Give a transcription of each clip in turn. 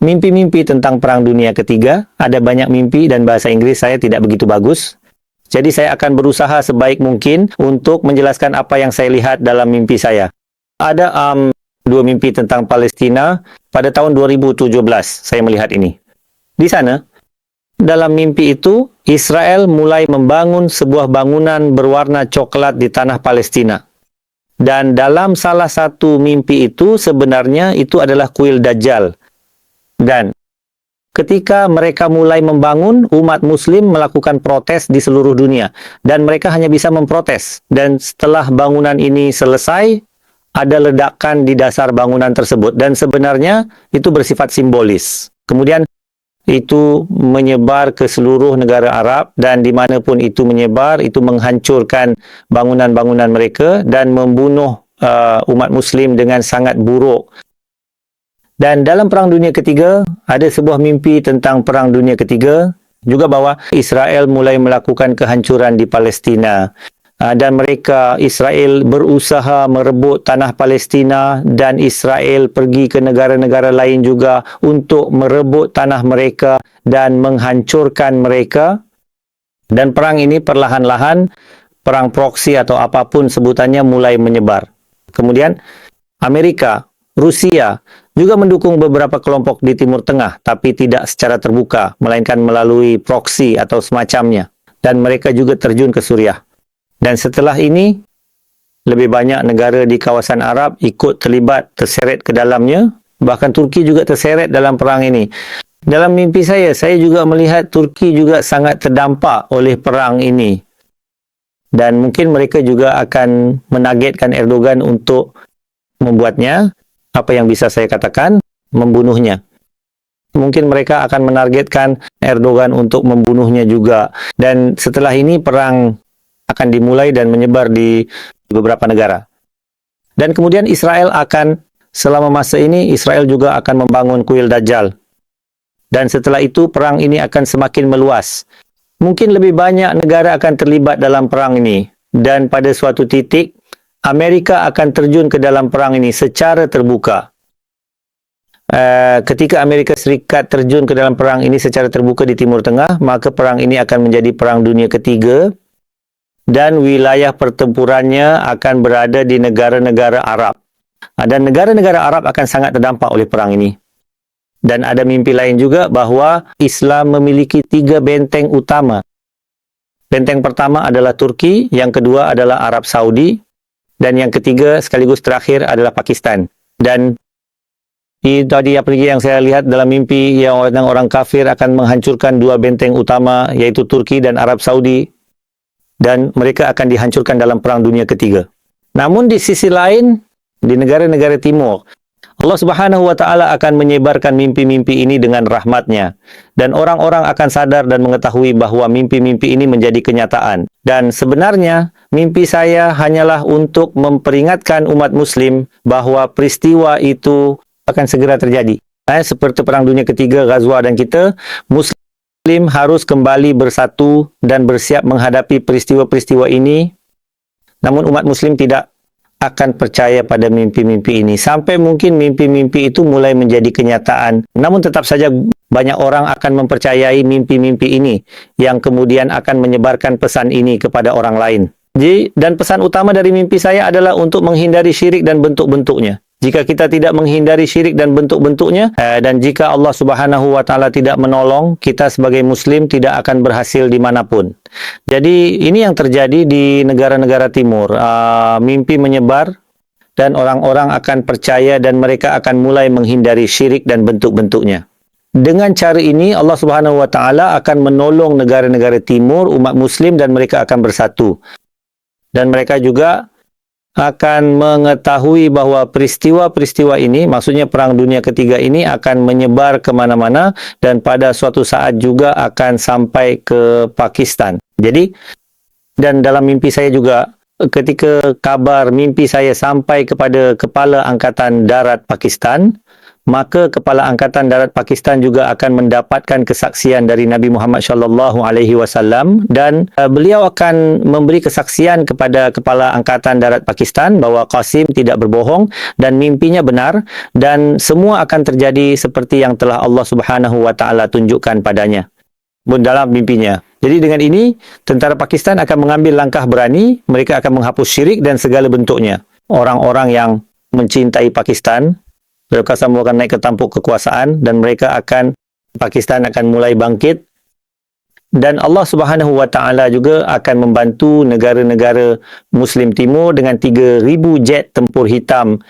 mimpi-mimpi tentang Perang Dunia Ketiga. Ada banyak mimpi dan bahasa Inggris saya tidak begitu bagus. Jadi saya akan berusaha sebaik mungkin untuk menjelaskan apa yang saya lihat dalam mimpi saya. Ada dua mimpi tentang Palestina pada tahun 2017 saya melihat ini. Di sana, dalam mimpi itu, Israel mulai membangun sebuah bangunan berwarna coklat di tanah Palestina. Dan dalam salah satu mimpi itu, sebenarnya itu adalah kuil Dajjal. Dan ketika mereka mulai membangun, umat Muslim melakukan protes di seluruh dunia. Dan mereka hanya bisa memprotes. Dan setelah bangunan ini selesai, ada ledakan di dasar bangunan tersebut. Dan sebenarnya itu bersifat simbolis. Kemudian itu menyebar ke seluruh negara Arab, dan dimanapun itu menyebar, itu menghancurkan bangunan-bangunan mereka dan membunuh umat Muslim dengan sangat buruk. Dan dalam Perang Dunia Ketiga, ada sebuah mimpi tentang Perang Dunia Ketiga, juga bahwa Israel mulai melakukan kehancuran di Palestina. Dan mereka, Israel berusaha merebut tanah Palestina, dan Israel pergi ke negara-negara lain juga untuk merebut tanah mereka dan menghancurkan mereka. Dan perang ini perlahan-lahan, perang proksi atau apapun sebutannya, mulai menyebar. Kemudian Amerika, Rusia juga mendukung beberapa kelompok di Timur Tengah, tapi tidak secara terbuka, melainkan melalui proksi atau semacamnya. Dan mereka juga terjun ke Suriah. Dan setelah ini, lebih banyak negara di kawasan Arab ikut terlibat, terseret ke dalamnya. Bahkan Turki juga terseret dalam perang ini. Dalam mimpi saya juga melihat Turki juga sangat terdampak oleh perang ini. Dan mungkin mereka juga akan menargetkan Erdogan untuk membuatnya, apa yang bisa saya katakan, membunuhnya. Mungkin mereka akan menargetkan Erdogan untuk membunuhnya juga. Dan setelah ini perang akan dimulai dan menyebar di beberapa negara. Dan kemudian Israel akan, selama masa ini, Israel juga akan membangun kuil Dajjal. Dan setelah itu, perang ini akan semakin meluas. Mungkin lebih banyak negara akan terlibat dalam perang ini. Dan pada suatu titik, Amerika akan terjun ke dalam perang ini secara terbuka. Ketika Amerika Serikat terjun ke dalam perang ini secara terbuka di Timur Tengah, maka perang ini akan menjadi Perang Dunia Ketiga. Dan wilayah pertempurannya akan berada di negara-negara Arab. Dan negara-negara Arab akan sangat terdampak oleh perang ini. Dan ada mimpi lain juga bahawa Islam memiliki 3 benteng utama. Benteng pertama adalah Turki, yang kedua adalah Arab Saudi, dan yang ketiga sekaligus terakhir adalah Pakistan. Dan ini tadi apa yang saya lihat dalam mimpi, yang orang kafir akan menghancurkan 2 benteng utama, yaitu Turki dan Arab Saudi. Dan mereka akan dihancurkan dalam Perang Dunia Ketiga. Namun di sisi lain, di negara-negara timur, Allah Subhanahu wa Ta'ala akan menyebarkan mimpi-mimpi ini dengan rahmatnya. Dan orang-orang akan sadar dan mengetahui bahawa mimpi-mimpi ini menjadi kenyataan. Dan sebenarnya, mimpi saya hanyalah untuk memperingatkan umat Muslim bahawa peristiwa itu akan segera terjadi. Seperti Perang Dunia Ketiga, Ghazwa, dan kita, Muslim harus kembali bersatu dan bersiap menghadapi peristiwa-peristiwa ini. Namun umat Muslim tidak akan percaya pada mimpi-mimpi ini. Sampai mungkin mimpi-mimpi itu mulai menjadi kenyataan. Namun tetap saja banyak orang akan mempercayai mimpi-mimpi ini, yang kemudian akan menyebarkan pesan ini kepada orang lain. Dan pesan utama dari mimpi saya adalah untuk menghindari syirik dan bentuk-bentuknya. Jika kita tidak menghindari syirik dan bentuk-bentuknya, dan jika Allah Subhanahu wa Ta'ala tidak menolong, kita sebagai Muslim tidak akan berhasil dimanapun. Jadi ini yang terjadi di negara-negara timur. Mimpi menyebar dan orang-orang akan percaya dan mereka akan mulai menghindari syirik dan bentuk-bentuknya. Dengan cara ini, Allah Subhanahu wa Ta'ala akan menolong negara-negara timur, umat Muslim, dan mereka akan bersatu. Dan mereka juga akan mengetahui bahawa peristiwa-peristiwa ini, maksudnya Perang Dunia Ketiga ini, akan menyebar kemana-mana dan pada suatu saat juga akan sampai ke Pakistan. Jadi, dan dalam mimpi saya juga, ketika kabar mimpi saya sampai kepada Kepala Angkatan Darat Pakistan, maka Kepala Angkatan Darat Pakistan juga akan mendapatkan kesaksian dari Nabi Muhammad sallallahu alaihi wasallam, dan beliau akan memberi kesaksian kepada Kepala Angkatan Darat Pakistan bahawa Qasim tidak berbohong dan mimpinya benar, dan semua akan terjadi seperti yang telah Allah Subhanahu wa taala tunjukkan padanya dalam mimpinya. Jadi dengan ini, tentara Pakistan akan mengambil langkah berani, mereka akan menghapus syirik dan segala bentuknya. Orang-orang yang mencintai Pakistan, mereka semua akan naik ke tampuk kekuasaan, dan Pakistan akan mulai bangkit, dan Allah Subhanahu wa taala juga akan membantu negara-negara Muslim Timur dengan 3,000 jet tempur hitam.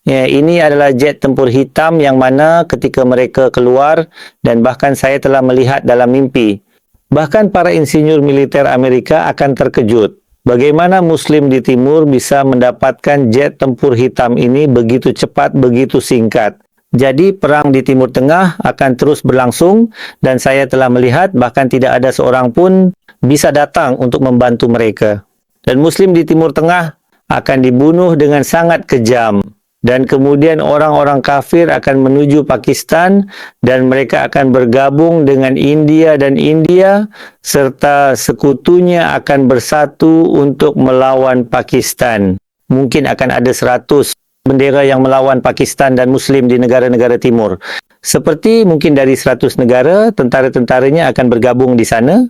Ya, ini adalah jet tempur hitam yang mana ketika mereka keluar, dan bahkan saya telah melihat dalam mimpi, bahkan para insinyur militer Amerika akan terkejut. Bagaimana Muslim di Timur bisa mendapatkan jet tempur hitam ini begitu cepat, begitu singkat. Jadi perang di Timur Tengah akan terus berlangsung, dan saya telah melihat bahkan tidak ada seorang pun bisa datang untuk membantu mereka. Dan Muslim di Timur Tengah akan dibunuh dengan sangat kejam. Dan kemudian orang-orang kafir akan menuju Pakistan, dan mereka akan bergabung dengan India, dan India serta sekutunya akan bersatu untuk melawan Pakistan. Mungkin akan ada 100 bendera yang melawan Pakistan dan Muslim di negara-negara timur. Seperti mungkin dari 100 negara, tentara-tentaranya akan bergabung di sana.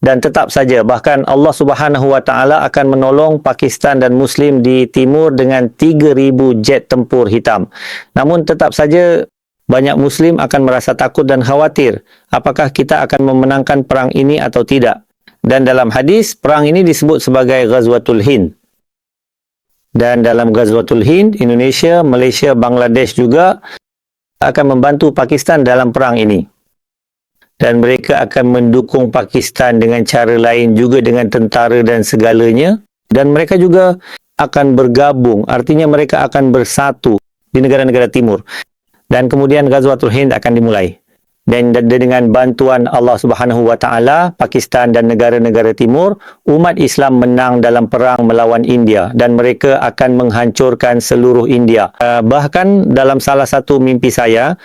Dan tetap saja, bahkan Allah Subhanahu wa taala akan menolong Pakistan dan Muslim di timur dengan 3,000 jet tempur hitam. Namun tetap saja banyak Muslim akan merasa takut dan khawatir, apakah kita akan memenangkan perang ini atau tidak. Dan dalam hadis, perang ini disebut sebagai Ghazwatul Hind. Dan dalam Ghazwatul Hind, Indonesia, Malaysia, Bangladesh juga akan membantu Pakistan dalam perang ini. Dan mereka akan mendukung Pakistan dengan cara lain juga, dengan tentara dan segalanya. Dan mereka juga akan bergabung, artinya mereka akan bersatu di negara-negara timur. Dan kemudian Ghazwatul Hind akan dimulai. Dan dengan bantuan Allah Subhanahu wa taala, Pakistan dan negara-negara timur, umat Islam menang dalam perang melawan India, dan mereka akan menghancurkan seluruh India. Bahkan dalam salah satu mimpi saya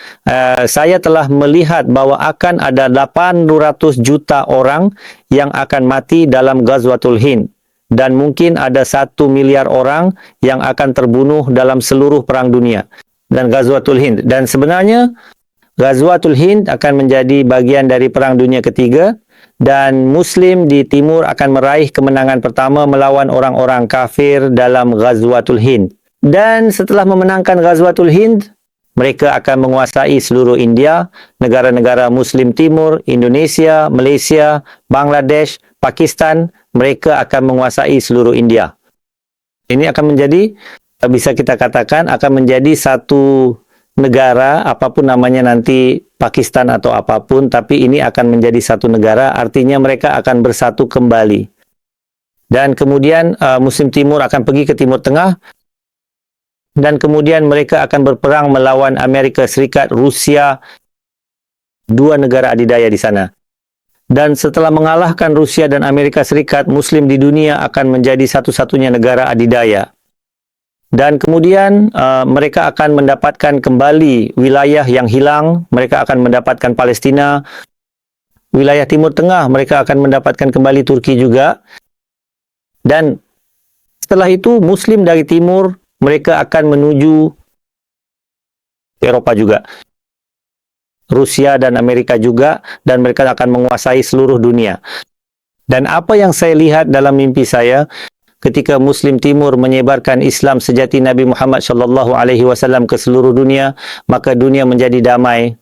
telah melihat bahawa akan ada 800 juta orang yang akan mati dalam Ghazwatul Hind, dan mungkin ada 1 miliar orang yang akan terbunuh dalam seluruh perang dunia dan Ghazwatul Hind. Dan sebenarnya Ghazwatul Hind akan menjadi bagian dari Perang Dunia Ketiga, dan Muslim di Timur akan meraih kemenangan pertama melawan orang-orang kafir dalam Ghazwatul Hind. Dan setelah memenangkan Ghazwatul Hind, mereka akan menguasai seluruh India, negara-negara Muslim Timur, Indonesia, Malaysia, Bangladesh, Pakistan, mereka akan menguasai seluruh India. Ini akan menjadi, bisa kita katakan, akan menjadi satu negara, apapun namanya nanti, Pakistan atau apapun, tapi ini akan menjadi satu negara, artinya mereka akan bersatu kembali. Dan kemudian Muslim Timur akan pergi ke Timur Tengah, dan kemudian mereka akan berperang melawan Amerika Serikat, Rusia, 2 negara adidaya di sana. Dan setelah mengalahkan Rusia dan Amerika Serikat, Muslim di dunia akan menjadi satu-satunya negara adidaya. Dan kemudian mereka akan mendapatkan kembali wilayah yang hilang, mereka akan mendapatkan Palestina, wilayah Timur Tengah, mereka akan mendapatkan kembali Turki juga. Dan setelah itu Muslim dari Timur, mereka akan menuju Eropa juga, Rusia dan Amerika juga, dan mereka akan menguasai seluruh dunia. Dan apa yang saya lihat dalam mimpi saya, ketika Muslim Timur menyebarkan Islam sejati Nabi Muhammad sallallahu alaihi wasallam ke seluruh dunia, maka dunia menjadi damai,